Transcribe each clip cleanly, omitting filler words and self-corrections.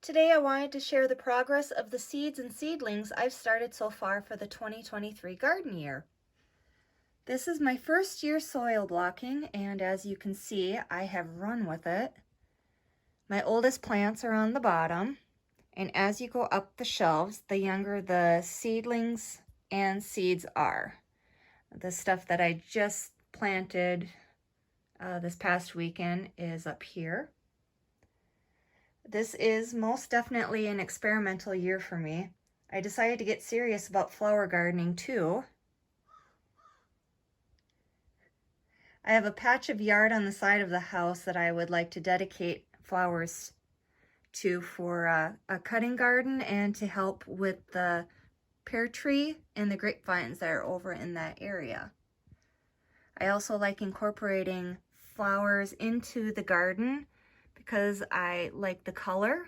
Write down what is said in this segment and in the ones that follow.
Today I wanted to share the progress of the seeds and seedlings I've started so far for the 2023 garden year. This is my first year soil blocking, and as you can see, I have run with it. My oldest plants are on the bottom, and as you go up the shelves, the younger the seedlings and seeds are. The stuff that I just planted this past weekend is up here. This is most definitely an experimental year for me. I decided to get serious about flower gardening too. I have a patch of yard on the side of the house that I would like to dedicate flowers to for a cutting garden and to help with the pear tree and the grapevines that are over in that area. I also like incorporating flowers into the garden because I like the color,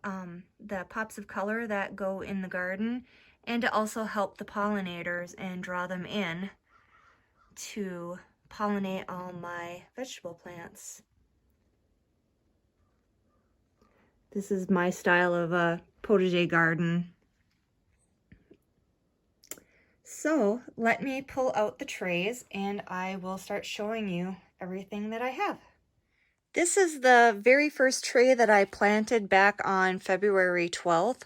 the pops of color that go in the garden, and to also help the pollinators and draw them in to pollinate all my vegetable plants. This is my style of a potager garden. So let me pull out the trays and I will start showing you everything that I have. This is the very first tray that I planted back on February 12th.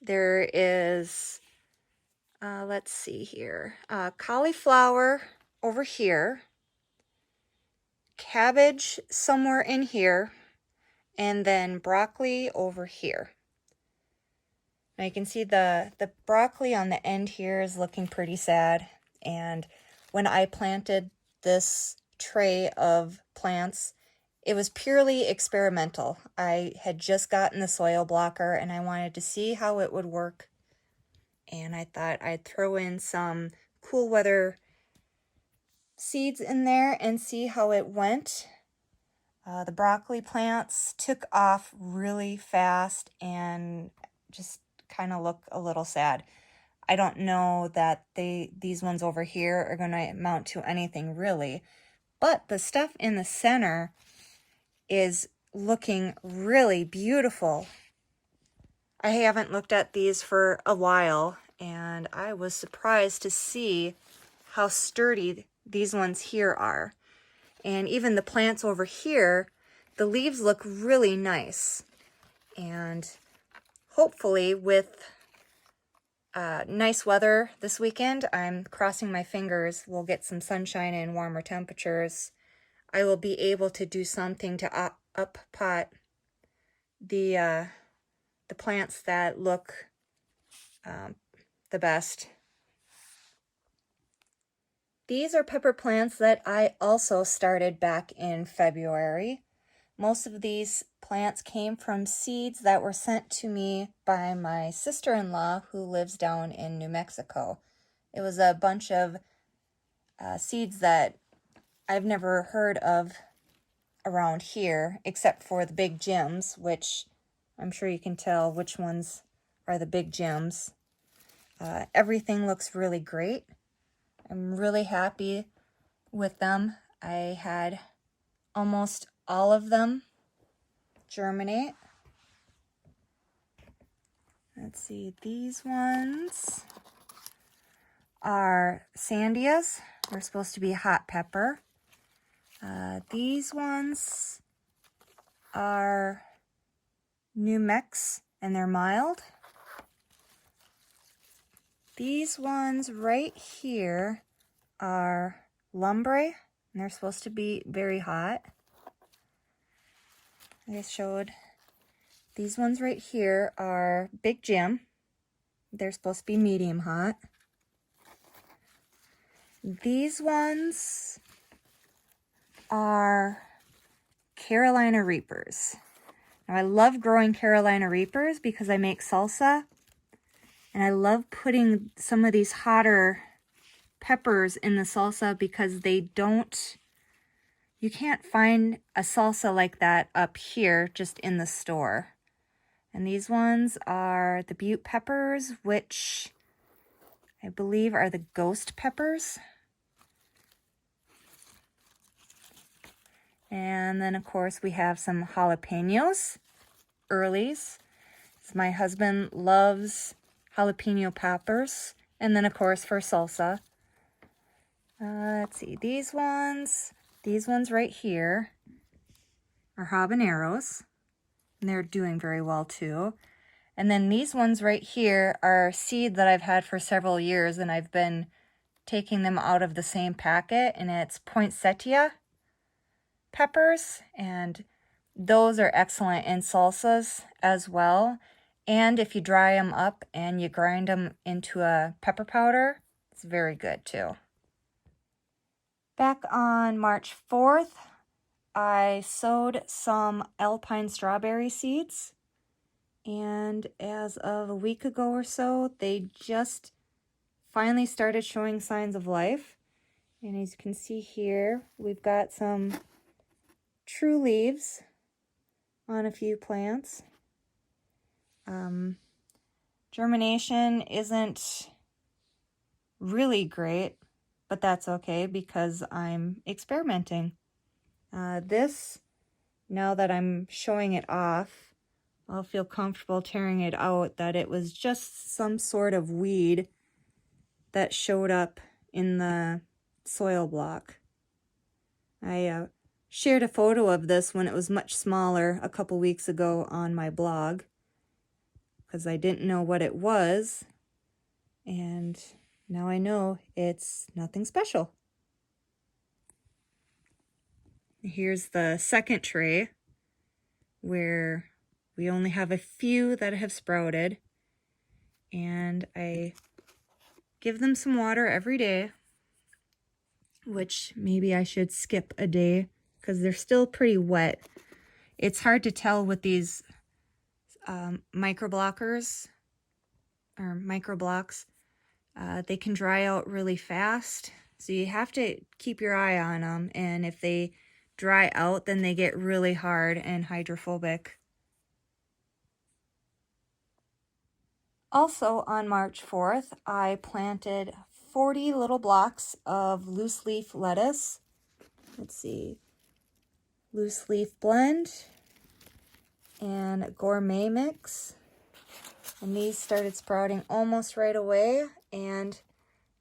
There is, let's see here, cauliflower over here, cabbage somewhere in here, and then broccoli over here. Now you can see the broccoli on the end here is looking pretty sad. And when I planted this tray of plants, it was purely experimental. I had just gotten the soil blocker and I wanted to see how it would work. And I thought I'd throw in some cool weather seeds in there and see how it went. The broccoli plants took off really fast and just kind of look a little sad. I don't know that these ones over here are going to amount to anything really, but the stuff in the center is looking really beautiful. I haven't looked at these for a while, and I was surprised to see how sturdy these ones here are. And even the plants over here, the leaves look really nice. And hopefully with nice weather this weekend, I'm crossing my fingers, we'll get some sunshine and warmer temperatures. I will be able to do something to up pot the plants that look the best. These are pepper plants that I also started back in February. Most of these plants came from seeds that were sent to me by my sister-in-law who lives down in New Mexico. It was a bunch of seeds that I've never heard of around here, except for the big gems, which I'm sure you can tell which ones are the big gems. Everything looks really great. I'm really happy with them. I had almost all of them germinate. Let's see, these ones are sandias. They're supposed to be hot pepper. These ones are New Mex, and they're mild. These ones right here are lumbre, and they're supposed to be very hot. I showed these ones right here are Big Jim. They're supposed to be medium hot. These ones are Carolina Reapers. Now I love growing Carolina Reapers because I make salsa, and I love putting some of these hotter peppers in the salsa because you can't find a salsa like that up here just in the store. And these ones are the Butte peppers, which I believe are the ghost peppers. And then of course we have some jalapenos. earlies. My husband loves jalapeno peppers. And then, of course, for salsa. Let's see, these ones right here are habaneros. And they're doing very well too. And then these ones right here are seed that I've had for several years, and I've been taking them out of the same packet, and it's poinsettia peppers, and those are excellent in salsas as well. And if you dry them up and you grind them into a pepper powder, it's very good too. Back on March 4th, I sowed some Alpine strawberry seeds. And as of a week ago or so, they just finally started showing signs of life. And as you can see here, we've got some true leaves on a few plants. Germination isn't really great, but that's okay because I'm experimenting. This, now that I'm showing it off, I'll feel comfortable tearing it out, that it was just some sort of weed that showed up in the soil block. I shared a photo of this when it was much smaller a couple weeks ago on my blog because I didn't know what it was, and now I know it's nothing special. Here's the second tray where we only have a few that have sprouted, and I give them some water every day, which maybe I should skip a day because they're still pretty wet. It's hard to tell with these microblocks. They can dry out really fast, so you have to keep your eye on them, and if they dry out, then they get really hard and hydrophobic. Also on March 4th, I planted 40 little blocks of loose leaf lettuce. Let's see, loose leaf blend and gourmet mix. And these started sprouting almost right away, and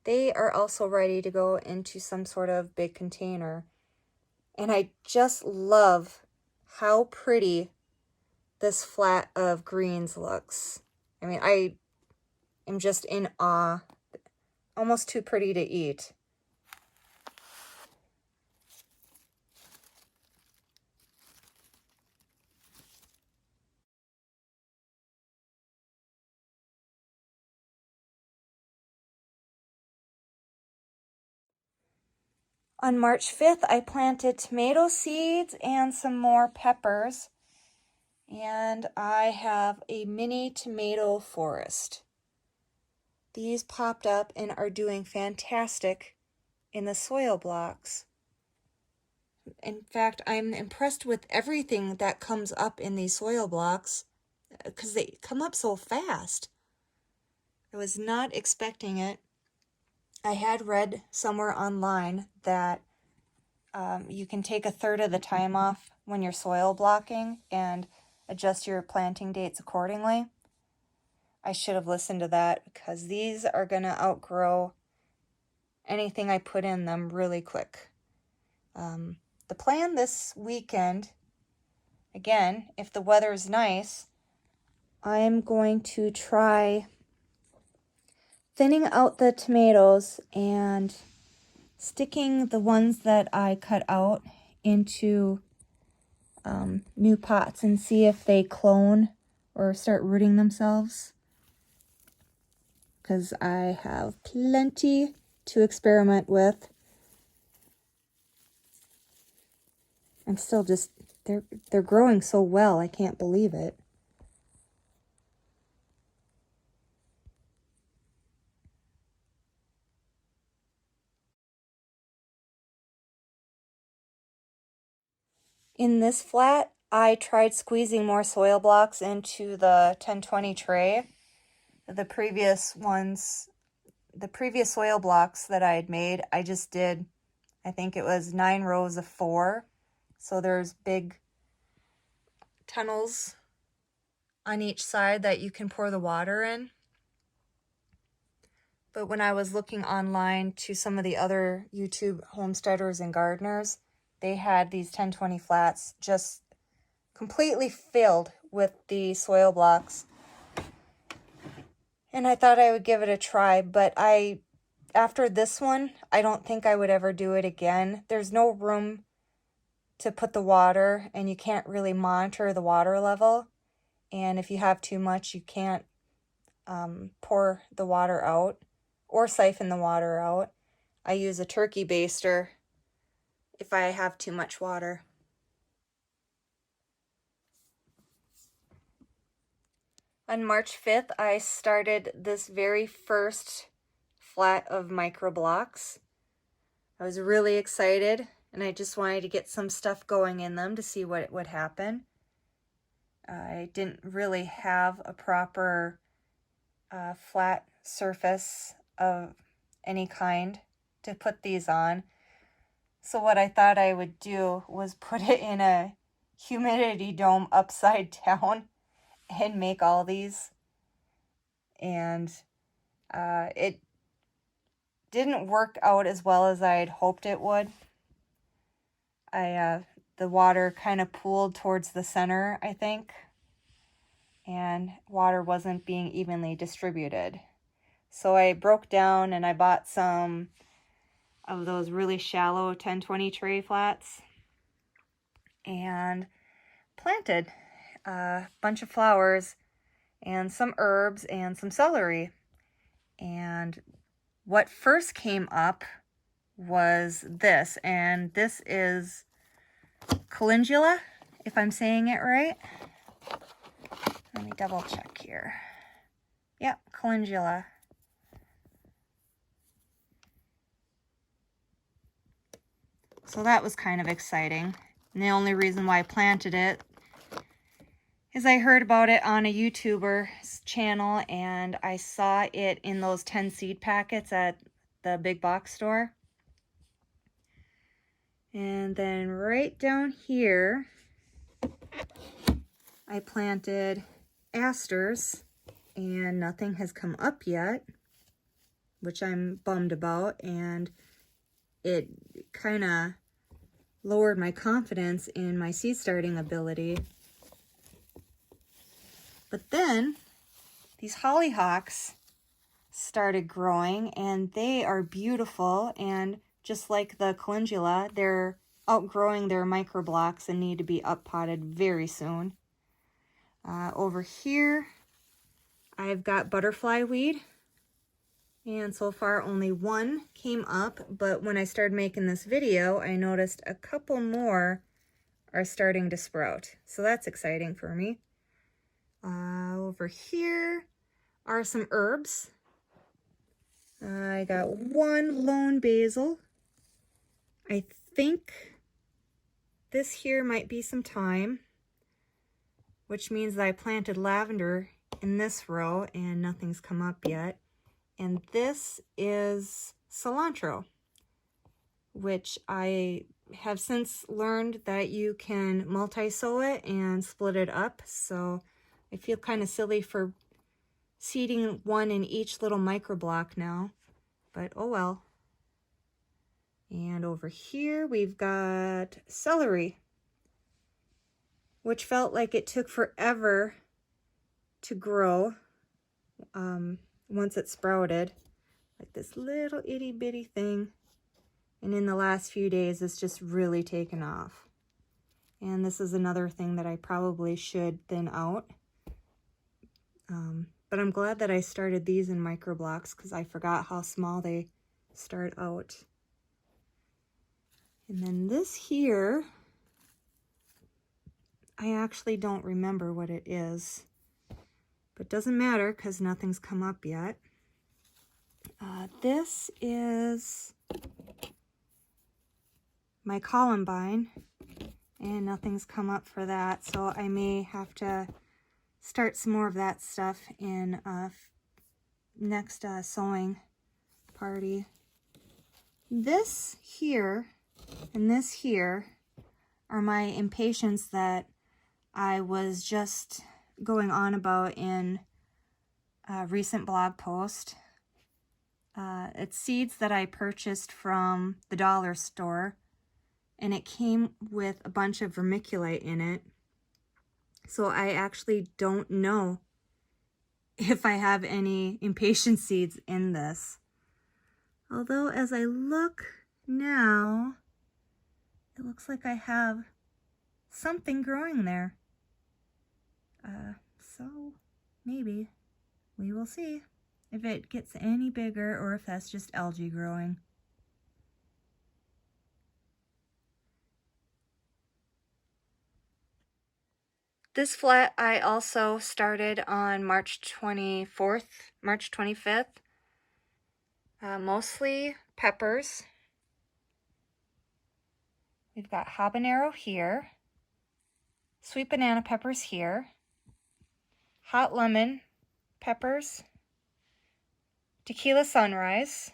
they are also ready to go into some sort of big container. And I just love how pretty this flat of greens looks. I mean, I am just in awe. Almost too pretty to eat. On March 5th, I planted tomato seeds and some more peppers. And I have a mini tomato forest. These popped up and are doing fantastic in the soil blocks. In fact, I'm impressed with everything that comes up in these soil blocks because they come up so fast. I was not expecting it. I had read somewhere online that you can take a third of the time off when you're soil blocking and adjust your planting dates accordingly. I should have listened to that because these are going to outgrow anything I put in them really quick. The plan this weekend, again, if the weather is nice, I'm going to try thinning out the tomatoes and sticking the ones that I cut out into new pots and see if they clone or start rooting themselves. Because I have plenty to experiment with. I'm still just, they're growing so well, I can't believe it. In this flat, I tried squeezing more soil blocks into the 1020 tray. The previous soil blocks that I had made, I just did, I think it was 9 rows of 4. So there's big tunnels on each side that you can pour the water in. But when I was looking online to some of the other YouTube homesteaders and gardeners, they had these 1020 flats just completely filled with the soil blocks. And I thought I would give it a try, but after this one, I don't think I would ever do it again. There's no room to put the water, and you can't really monitor the water level. And if you have too much, you can't pour the water out or siphon the water out. I use a turkey baster if I have too much water. On March 5th, I started this very first flat of Microblocks. I was really excited, and I just wanted to get some stuff going in them to see what would happen. I didn't really have a proper flat surface of any kind to put these on. So what I thought I would do was put it in a humidity dome upside down and make all these. And it didn't work out as well as I had hoped it would. The water kind of pooled towards the center, I think, and water wasn't being evenly distributed. So I broke down and I bought some of those really shallow 1020 tray flats and planted a bunch of flowers and some herbs and some celery. And what first came up was this, and this is calendula, if I'm saying it right. Let me double check here. Yep, calendula. So that was kind of exciting. And the only reason why I planted it is I heard about it on a YouTuber's channel, and I saw it in those 10 seed packets at the big box store. And then right down here, I planted asters, and nothing has come up yet, which I'm bummed about, and it kind of lowered my confidence in my seed starting ability. But then these hollyhocks started growing, and they are beautiful, and just like the calendula, they're outgrowing their microblocks and need to be up potted very soon. Over here, I've got butterfly weed, and so far only one came up, but when I started making this video, I noticed a couple more are starting to sprout, so that's exciting for me. Over here are some herbs. I got one lone basil. I think this here might be some thyme, which means that I planted lavender in this row and nothing's come up yet. And this is cilantro, which I have since learned that you can multi-sow it and split it up. So I feel kind of silly for seeding one in each little microblock now, but oh well. And over here we've got celery, which felt like it took forever to grow once it sprouted, like this little itty bitty thing. And in the last few days, it's just really taken off. And this is another thing that I probably should thin out. But I'm glad that I started these in microblocks because I forgot how small they start out. And then this here, I actually don't remember what it is, but doesn't matter because nothing's come up yet. This is my columbine, and nothing's come up for that, so I may have to start some more of that stuff in next sowing party. This here and this here are my impatiens that I was just going on about in a recent blog post. It's seeds that I purchased from the dollar store, and it came with a bunch of vermiculite in it. So I actually don't know if I have any impatient seeds in this. Although as I look now, it looks like I have something growing there. So maybe we will see if it gets any bigger or if that's just algae growing. This flat I also started on March 24th, March 25th. Mostly peppers. We've got habanero here, sweet banana peppers here, hot lemon peppers, tequila sunrise,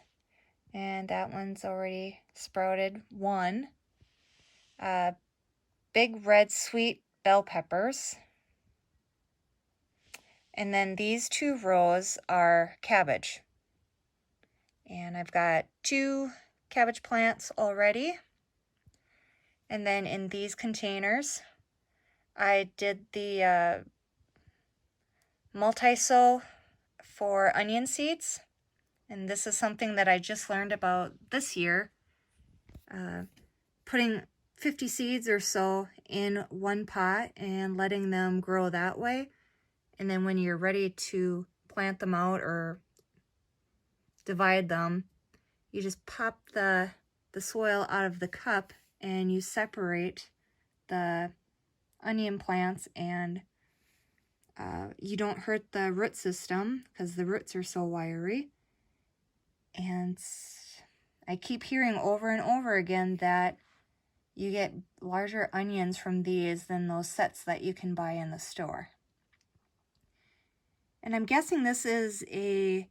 and that one's already sprouted one. Big red sweet bell peppers. And then these 2 rows are cabbage. And I've got 2 cabbage plants already. And then in these containers, I did the multi-sow for onion seeds. And this is something that I just learned about this year. Putting 50 seeds or so in one pot and letting them grow that way. And then when you're ready to plant them out or divide them, you just pop the soil out of the cup and you separate the onion plants, and you don't hurt the root system because the roots are so wiry. And I keep hearing over and over again that you get larger onions from these than those sets that you can buy in the store. And I'm guessing this is a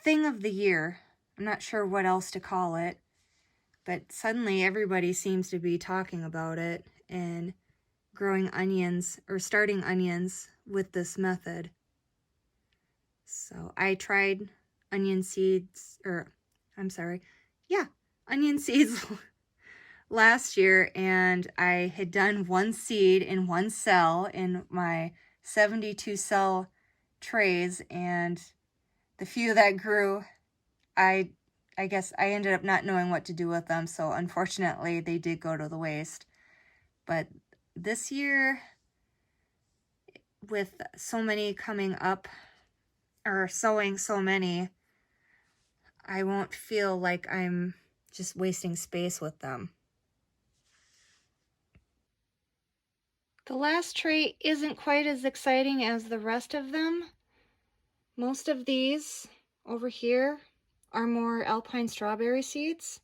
thing of the year. I'm not sure what else to call it, but suddenly everybody seems to be talking about it and growing onions or starting onions with this method. So I tried onion seeds last year, and I had done 1 seed in 1 cell in my 72 cell trays, and the few that grew, I guess I ended up not knowing what to do with them, so unfortunately they did go to the waste. But this year, with so many coming up, or sowing so many, I won't feel like I'm just wasting space with them. The last tray isn't quite as exciting as the rest of them. Most of these over here are more Alpine strawberry seeds.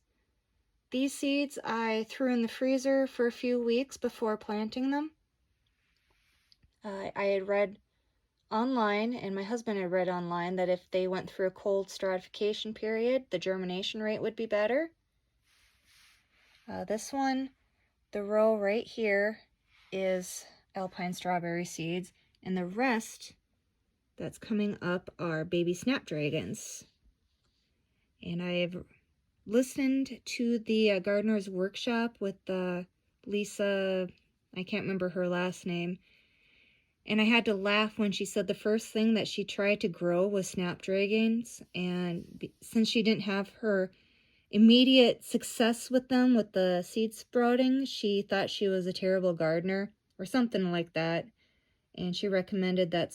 These seeds I threw in the freezer for a few weeks before planting them. I had read online, and my husband had read online, that if they went through a cold stratification period, the germination rate would be better. This one, the row right here, is Alpine strawberry seeds, and the rest that's coming up are baby snapdragons. And I've listened to the gardener's workshop with Lisa, I can't remember her last name, and I had to laugh when she said the first thing that she tried to grow was snapdragons, and since she didn't have her immediate success with them with the seed sprouting, she thought she was a terrible gardener or something like that, and she recommended that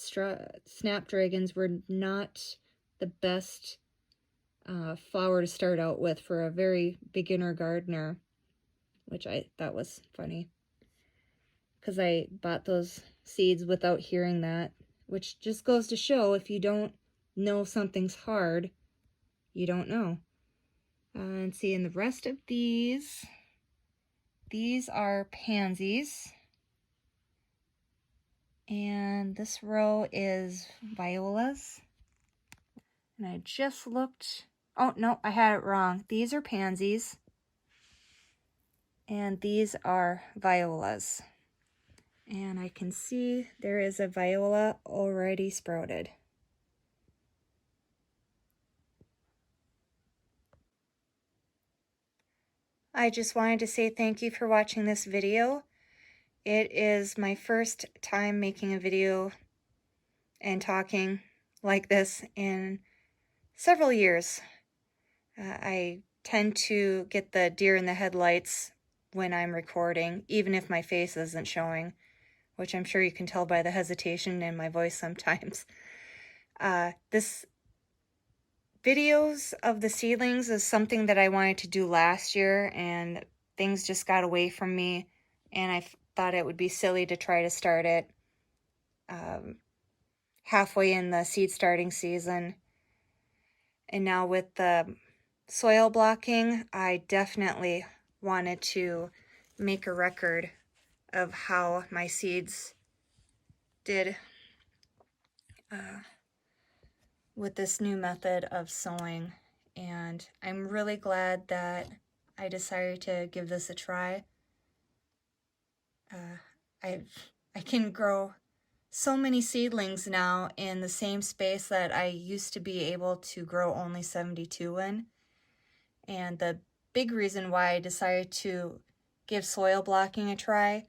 snapdragons were not the best flower to start out with for a very beginner gardener, which I thought was funny, because I bought those seeds without hearing that, which just goes to show if you don't know something's hard, you don't know. And see, in the rest of these are pansies, and this row is violas. And I just looked, oh no, I had it wrong. These are pansies, and these are violas. And I can see there is a viola already sprouted. I just wanted to say thank you for watching this video. It is my first time making a video and talking like this in several years. I tend to get the deer in the headlights when I'm recording, even if my face isn't showing, which I'm sure you can tell by the hesitation in my voice sometimes. This videos of the seedlings is something that I wanted to do last year, and things just got away from me, and I thought it would be silly to try to start it halfway in the seed starting season. And now with the soil blocking, I definitely wanted to make a record of how my seeds did with this new method of sowing. And I'm really glad that I decided to give this a try. I can grow so many seedlings now in the same space that I used to be able to grow only 72 in. And the big reason why I decided to give soil blocking a try,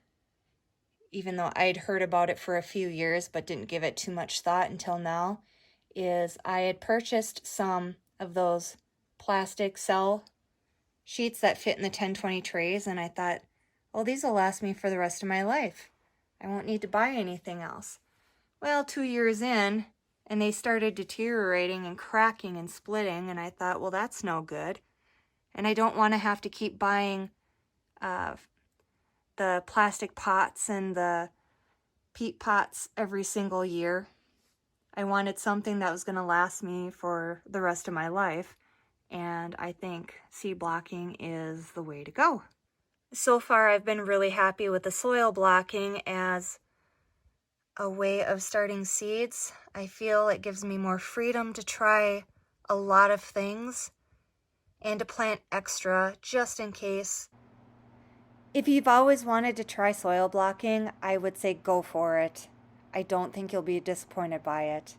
even though I'd heard about it for a few years but didn't give it too much thought until now, is I had purchased some of those plastic cell sheets that fit in the 1020 trays, and I thought, oh, these will last me for the rest of my life. I won't need to buy anything else. Well, 2 years in, and they started deteriorating and cracking and splitting, and I thought, well, that's no good. And I don't want to have to keep buying the plastic pots and the peat pots every single year. I wanted something that was going to last me for the rest of my life, and I think seed blocking is the way to go. So far, I've been really happy with the soil blocking as a way of starting seeds. I feel it gives me more freedom to try a lot of things and to plant extra just in case. If you've always wanted to try soil blocking, I would say go for it. I don't think you'll be disappointed by it.